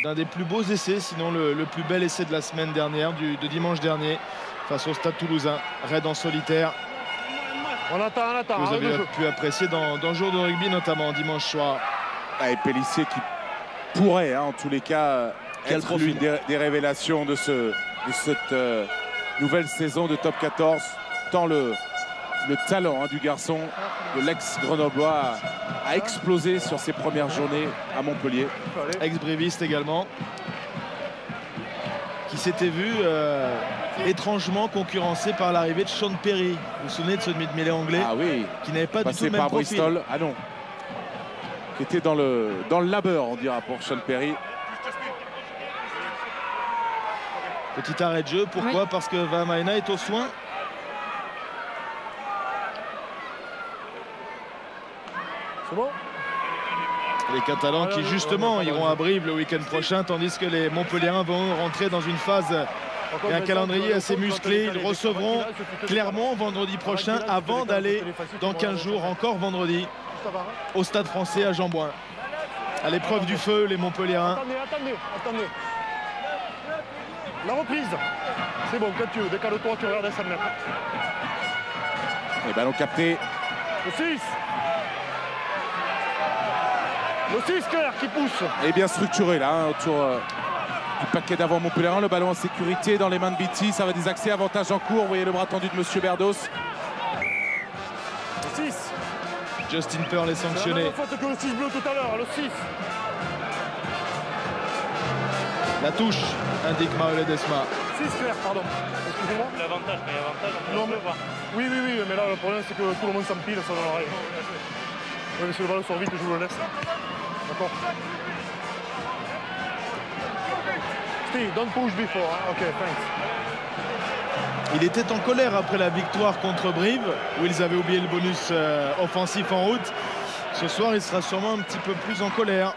d'un des plus beaux essais, sinon le plus bel essai de la semaine dernière, de dimanche dernier, face au Stade Toulousain. Raid en solitaire.
On attend.
Vous avez pu apprécier dans le jour de rugby, notamment dimanche soir.
Et Pélissier qui pourrait, en tous les cas, être l'une des révélations de cette nouvelle saison de Top 14. Tant le talent du garçon, de l'ex-Grenoblois, a explosé sur ses premières journées à Montpellier.
Ex-bréviste également, qui s'était vu étrangement concurrencé par l'arrivée de Sean Perry. Vous vous souvenez de ce demi-de-mêlée anglais?
Ah oui,
qui n'avait pas du tout le même
par
profil.
Bristol. Ah non, qui était dans le labeur, on dira, pour Sean Perry.
Petit arrêt de jeu, pourquoi? Oui. Parce que Vamaina est au soin.
C'est bon?
Les Catalans qui justement iront à Brive le week-end prochain, tandis que les Montpelliérains vont rentrer dans une phase et un calendrier assez musclé. Ils recevront Clermont vendredi prochain avant d'aller dans 15 jours, encore vendredi, au Stade Français à Jean-Bouin. À l'épreuve du feu, les Montpelliérains.
Attendez. La reprise. C'est bon, quand tu veux, décale-toi, tu regardes à 5 mètres.
Et ballon capté.
Le 6. Le 6, Claire, qui pousse.
Et bien structuré là, autour du paquet d'avant Montpellier. Le ballon en sécurité dans les mains de Beatty. Ça va des accès, avantage en cours. Vous voyez le bras tendu de Monsieur Berdos.
Le 6.
Justin Pearl est sanctionné.
C'est la même faute que le 6 bleu tout à l'heure, le 6.
La touche, indique Maël Desma.
6 Claire, pardon. Excusez-moi.
L'avantage, on peut voir.
Oui, mais là, le problème, c'est que tout le monde s'empile sur l'oreille. Oui, mais si le ballon sort vite, je vous le laisse. D'accord. Steve, don't push before. Hein? Ok, thanks.
Il était en colère après la victoire contre Brive, où ils avaient oublié le bonus offensif en route. Ce soir, il sera sûrement un petit peu plus en colère,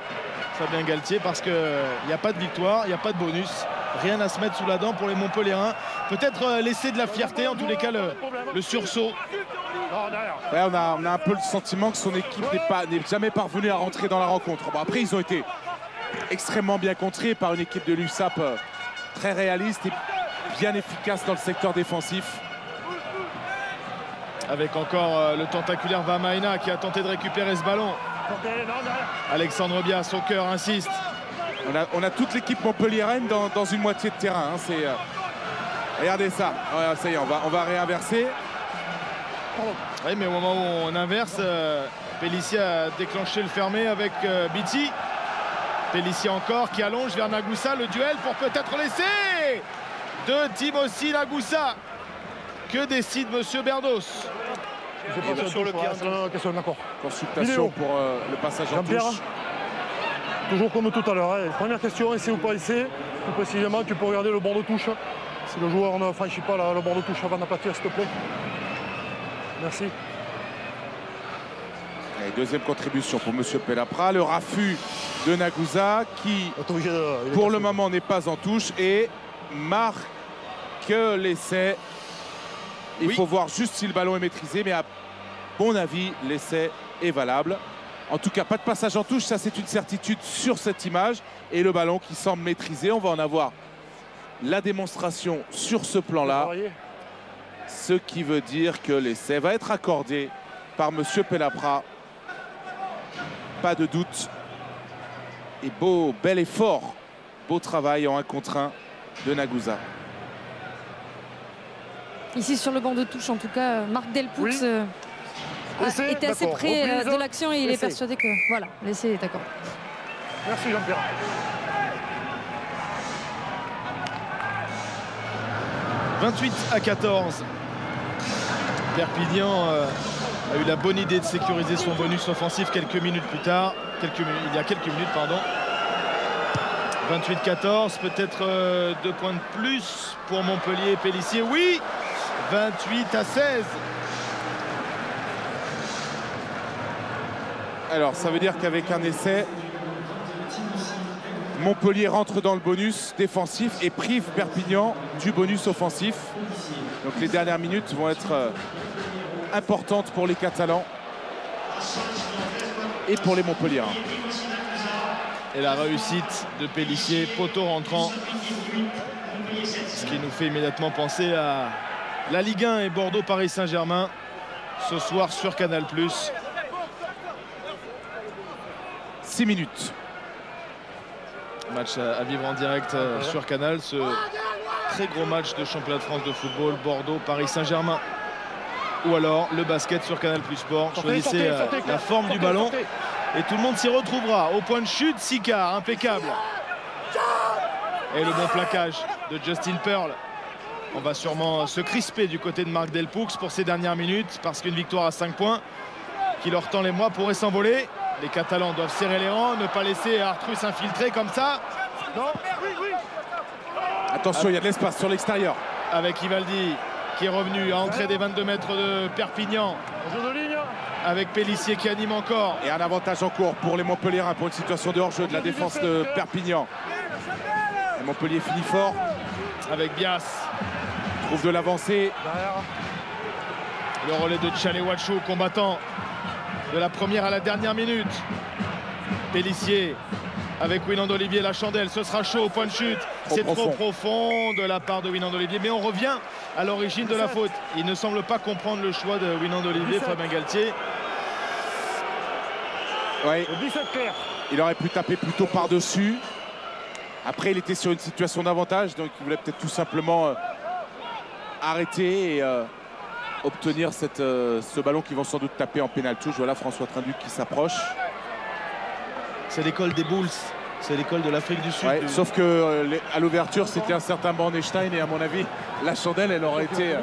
Fabien Galtier, parce qu'il n'y a pas de victoire, il n'y a pas de bonus. Rien à se mettre sous la dent pour les Montpelliérains. Peut-être laisser de la fierté, en tous les cas le sursaut.
Ouais, on a un peu le sentiment que son équipe n'est jamais parvenue à rentrer dans la rencontre. Bon, après, ils ont été extrêmement bien contrés par une équipe de l'USAP très réaliste et bien efficace dans le secteur défensif.
Avec encore le tentaculaire Vamaina qui a tenté de récupérer ce ballon. Alexandre Bias au cœur insiste.
On a toute l'équipe montpelliéraine dans une moitié de terrain. Hein. Regardez ça. Voilà, ça y est, on va réinverser.
Oui, mais au moment où on inverse, Pélissier a déclenché le fermé avec Beatty. Pélissier encore qui allonge vers Nagoussa. Le duel pour peut-être laisser de Timothy Nagoussa. Que décide Monsieur Berdos?
Sur le pied, d'accord.
Consultation pour le passage en touche.
Toujours comme tout à l'heure. Hein. Première question, essai ou pas essai. Plus précisément, tu peux regarder le bord de touche. Si le joueur ne franchit pas le bord de touche avant d'aplatir, s'il te plaît. Merci.
Et deuxième contribution pour Monsieur Pelapra. Le raffut de Nagouza qui, pour le moment, n'est pas en touche et marque l'essai. Il faut voir juste si le ballon est maîtrisé, mais à mon avis, l'essai est valable. En tout cas, pas de passage en touche, ça c'est une certitude sur cette image. Et le ballon qui semble maîtrisé, on va en avoir la démonstration sur ce plan-là. Ce qui veut dire que l'essai va être accordé par Monsieur Pelapra. Pas de doute. Et bel effort beau travail en 1 contre 1 de Nagusa.
Ici sur le banc de touche, en tout cas, Marc Delpoux était assez près de l'action et il est persuadé que voilà, l'essai est d'accord.
Merci Jean-Pierre.
« 28-14. Perpignan a eu la bonne idée de sécuriser son bonus offensif quelques minutes plus tard. Il y a quelques minutes, pardon. 28-14, peut-être 2 points de plus pour Montpellier et Pélissier. Oui, 28-16.
Alors, ça veut dire qu'avec un essai, Montpellier rentre dans le bonus défensif et prive Perpignan du bonus offensif. Donc les dernières minutes vont être importantes pour les Catalans et pour les Montpelliérains.
Et la réussite de Pélissier, poteau rentrant. Ce qui nous fait immédiatement penser à la Ligue 1 et Bordeaux-Paris Saint-Germain ce soir sur Canal+.
6 minutes.
Match à vivre en direct sur Canal. Ce très gros match de championnat de France de football, Bordeaux-Paris Saint-Germain. Ou alors le basket sur Canal+ Sport. Choisissez la forme du ballon. Et tout le monde s'y retrouvera. Au point de chute, Sicard, impeccable. Et le bon plaquage de Justin Pearl. On va sûrement se crisper du côté de Marc Delpoux pour ces dernières minutes, parce qu'une victoire à 5 points qui leur tend les mois pourrait s'envoler. Les Catalans doivent serrer les rangs, ne pas laisser Artrus s'infiltrer comme ça. Non.
Attention, il y a de l'espace sur l'extérieur.
Avec Ivaldi qui est revenu à entrer des 22 mètres de Perpignan. Avec Pélissier qui anime encore.
Et un avantage en cours pour les Montpelliérains pour une situation de hors-jeu de la défense de Perpignan. Et Montpellier finit fort.
Avec Bias.
Trouve de l'avancée.
Le relais de Tchalewatchou, combattant de la première à la dernière minute. Pélissier avec Winand Olivier, la chandelle, ce sera chaud au point de chute. C'est trop profond de la part de Winand Olivier, mais on revient à l'origine de la faute. Il ne semble pas comprendre le choix de Winand Olivier, Fabien Galtier.
Oui. Il aurait pu taper plutôt par-dessus. Après, il était sur une situation d'avantage, donc il voulait peut-être tout simplement arrêter et obtenir ce ballon qu'ils vont sans doute taper en pénal touche. Voilà François Trinduc qui s'approche.
C'est l'école des Bulls, c'est l'école de l'Afrique du Sud.
Ouais, sauf que à l'ouverture, c'était un certain Bornstein et à mon avis, la chandelle, elle aurait été...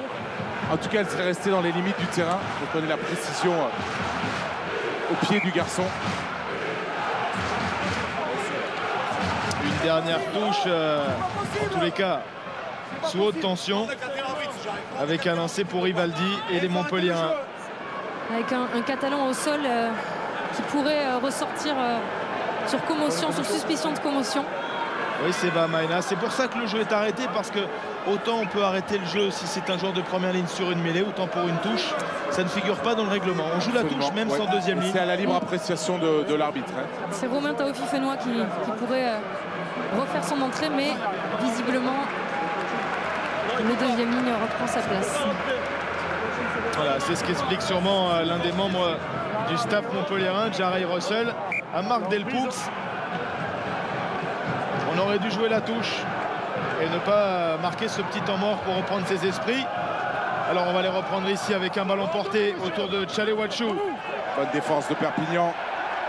en tout cas, elle serait restée dans les limites du terrain. On connaît la précision au pied du garçon.
Une dernière touche, en tous les cas, sous haute tension, avec un lancer pour Ivaldi et les Montpelliérains.
Avec un Catalan au sol qui pourrait ressortir sur commotion, sur suspicion de commotion.
Oui, c'est Bamaina. C'est pour ça que le jeu est arrêté, parce que autant on peut arrêter le jeu si c'est un joueur de première ligne sur une mêlée, autant pour une touche, ça ne figure pas dans le règlement. On joue la touche même sans deuxième ligne.
C'est à la libre appréciation de l'arbitre. Hein.
C'est Romain Taofi-Fenois qui pourrait refaire son entrée, mais visiblement le deuxième ligne reprend sa place.
Voilà, c'est ce qui explique sûrement l'un des membres du staff montpelliérain, Jarry Russell, à Marc Delpoux. On aurait dû jouer la touche et ne pas marquer ce petit temps mort pour reprendre ses esprits. Alors on va les reprendre ici avec un ballon porté autour de Tchalewatchou.
Bonne défense de Perpignan.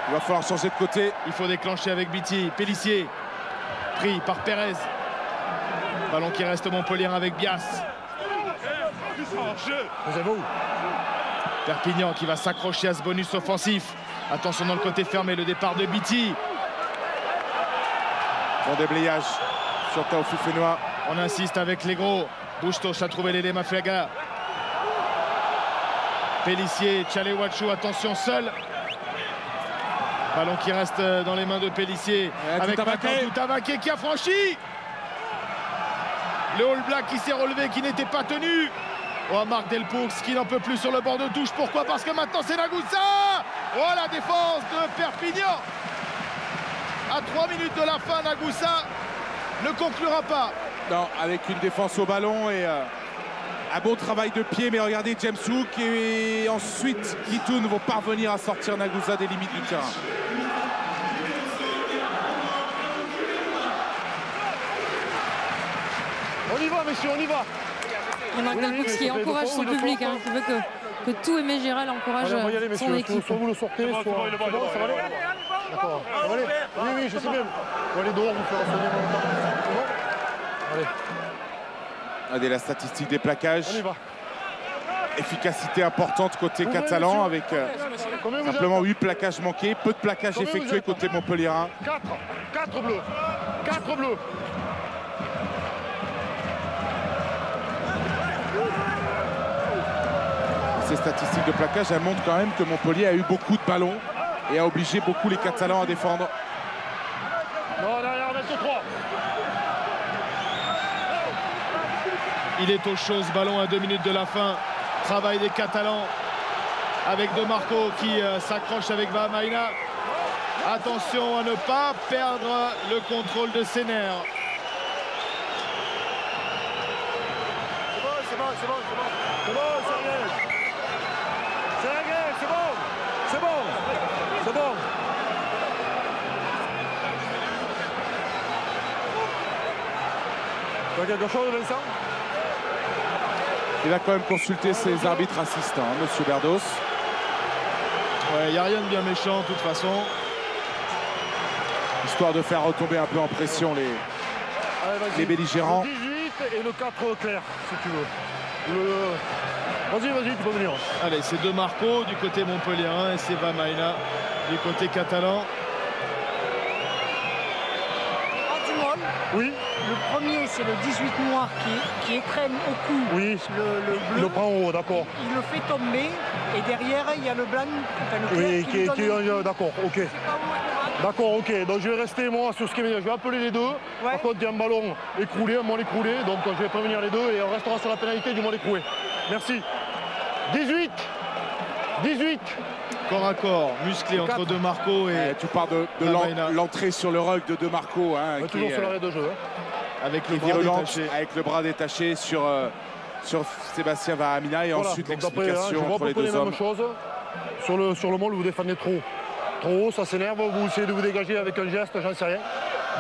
Il va falloir changer de côté.
Il faut déclencher avec Biti. Pélissier, pris par Pérez. Ballon qui reste Montpellier avec Bias. Perpignan qui va s'accrocher à ce bonus offensif. Attention dans le côté fermé, le départ de Biti.
Bon déblayage sur Taofi-Fenois.
On insiste avec les gros. Bustos a trouvé l'Elema Flaga. Pélissier, Tchalewatchou, attention seul. Ballon qui reste dans les mains de Pélissier. Avec Toutavaké qui a franchi. Le All Black qui s'est relevé, qui n'était pas tenu. Oh, Marc Delpoux qui n'en peut plus sur le bord de touche. Pourquoi? Parce que maintenant c'est Nagusa. Oh, la défense de Perpignan. À 3 minutes de la fin, Nagusa ne conclura pas.
Non, avec une défense au ballon et un bon travail de pied. Mais regardez, James Hook et ensuite Kitoun vont parvenir à sortir Nagusa des limites du terrain.
On y va, messieurs, on y va.
Et Marc Dalcoux qui encourage son public, hein, qui veut que tout Aimé Giral encourage son équipe.
Soit vous le sortez, soit... C'est bon, ça va aller? D'accord, ça va aller? Oui, oui, je sais bien. On va aller dehors, vous faire enseigner mon temps. C'est bon? Allez.
Regardez la statistique des plaquages.
On y va.
Efficacité importante côté catalan avec simplement 8 plaquages manqués, peu de plaquages effectués côté montpelliérain.
4 bleus. 4 bleus.
Ces statistiques de plaquage, elles montrent quand même que Montpellier a eu beaucoup de ballons et a obligé beaucoup les Catalans à défendre.
Non, derrière, 23.
Il est au chaud ce ballon à 2 minutes de la fin. Travail des Catalans avec De Marco qui s'accroche avec Vahamaina. Attention à ne pas perdre le contrôle de ses nerfs.
C'est bon, c'est bon, c'est bon. C'est bon, c'est réglé. C'est réglé, c'est bon. C'est bon. C'est bon. Tu as quelque chose, Vincent?
Il a quand même consulté ses arbitres assistants, hein, monsieur Berdos.
Ouais, il n'y a rien de bien méchant de toute façon.
Histoire de faire retomber un peu en pression les belligérants.
Le 18 et le 4 clair, si tu veux. Vas-y, vas-y, tu peux venir.
Allez, c'est De Marco du côté montpelliérain et c'est Vahamaina du côté catalan.
Oui.
Le premier, c'est le 18 noir qui étreigne au cou.
Oui,
le bleu.
Il le prend en haut, d'accord.
Il le fait tomber. Et derrière, il y a le blanc, enfin le clair,
oui, d'accord, ok. D'accord, ok. Donc je vais rester moi sur ce qui est. Je vais appeler les deux. Ouais. Par contre, il y a un ballon écroulé, un mot écroulé. Donc je vais prévenir les deux et on restera sur la pénalité du mot écroulé. Merci. 18. 18.
Corps à corps, musclé entre De Marco et...
tu parles de l'entrée sur le rug de De Marco. Hein,
qui toujours sur l'arrêt de jeu. Hein.
Avec le bras détaché.
Avec le bras détaché sur Sébastien Vahamaina et voilà. Ensuite l'explication entre les deux hommes.
Même chose. Sur le môle, vous défendez trop haut. Trop haut, ça s'énerve, vous essayez de vous dégager avec un geste, j'en sais rien.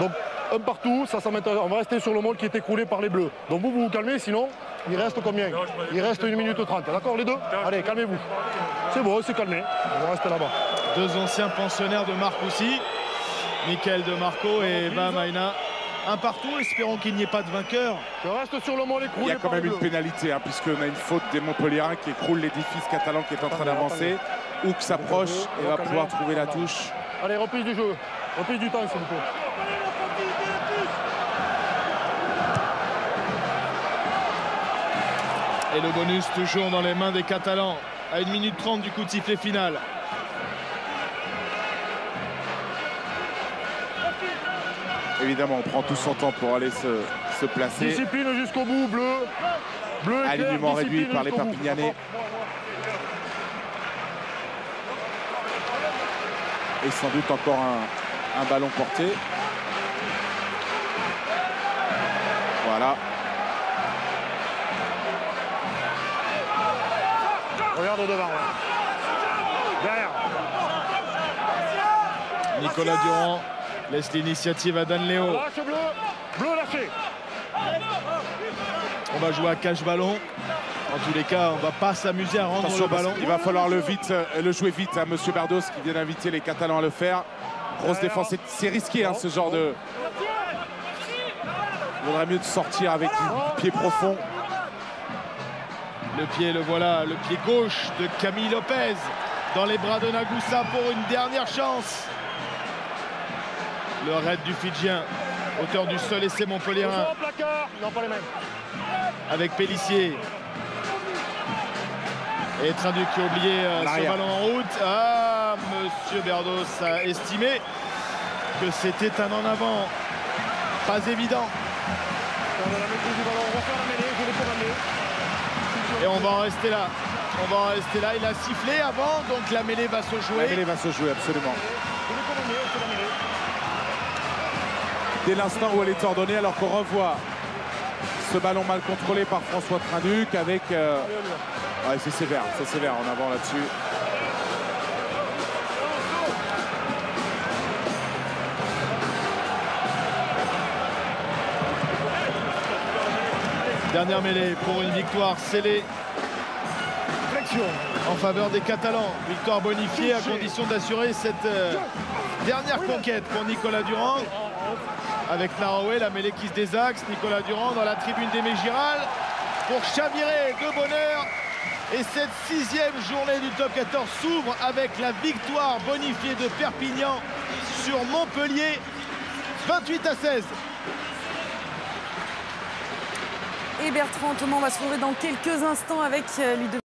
Donc un partout, ça m'intéresse. On va rester sur le môle qui est écroulé par les bleus. Donc vous vous calmez, sinon il reste combien? Il reste 1 minute 30. D'accord les deux? Allez, calmez-vous. C'est bon, c'est calmé. On va rester là-bas.
Deux anciens pensionnaires de Marcoussis, Michael De Marco et Vahamaina. Un partout, espérons qu'il n'y ait pas de vainqueur.
Je reste sur le môle écroulé.
Il y a quand même une pénalité, hein, puisqu'on a une faute des Montpelliérains qui écroule l'édifice catalan qui est en train d'avancer. Ou que s'approche et va pouvoir trouver la touche.
Allez, reprise du jeu. Reprise du temps, s'il vous plaît.
Et le bonus toujours dans les mains des Catalans. À 1 minute 30 du coup de sifflet final.
Évidemment, on prend tout son temps pour aller se placer.
Discipline jusqu'au bout, bleu. Bleu et
alignement
clair,
réduit par les Perpignanais. Et sans doute encore un ballon porté. Voilà.
Regarde devant. Ouais. Derrière.
Nicolas Durand laisse l'initiative à Dan Léo.
Lâche bleu. Bleu lâché.
On va jouer à cache-ballon. En tous les cas, on ne va pas s'amuser à rendre le ballon.
Il va falloir le jouer vite à Monsieur Berdos qui vient d'inviter les Catalans à le faire. Grosse défense, c'est risqué hein, ce genre de... Il vaudrait mieux de sortir avec du pied profond.
Le pied, le voilà, le pied gauche de Camille Lopez dans les bras de Nagusa pour une dernière chance. Le raid du Fidjien, auteur du seul essai montpelliérain. Avec Pélissier. Et Trinduc qui a oublié ce ballon en route. Ah, Monsieur Berdos a estimé que c'était un en avant. Pas évident. Et on va en rester là. On va en rester là. Il a sifflé avant, donc la mêlée va se jouer.
La mêlée va se jouer, absolument. Dès l'instant où elle est ordonnée, alors qu'on revoit ce ballon mal contrôlé par François Trinduc avec... Ouais, c'est sévère en avant là-dessus.
Dernière mêlée pour une victoire scellée en faveur des Catalans. Victoire bonifiée à condition d'assurer cette dernière conquête pour Nicolas Durand. Avec Narawé, la mêlée qui se désaxe. Nicolas Durand dans la tribune d'Aimé Giral pour chavirer de bonheur. Et cette 6e journée du top 14 s'ouvre avec la victoire bonifiée de Perpignan sur Montpellier, 28-16.
Et Bertrand Thomas, on va se retrouver dans quelques instants avec Ludovic.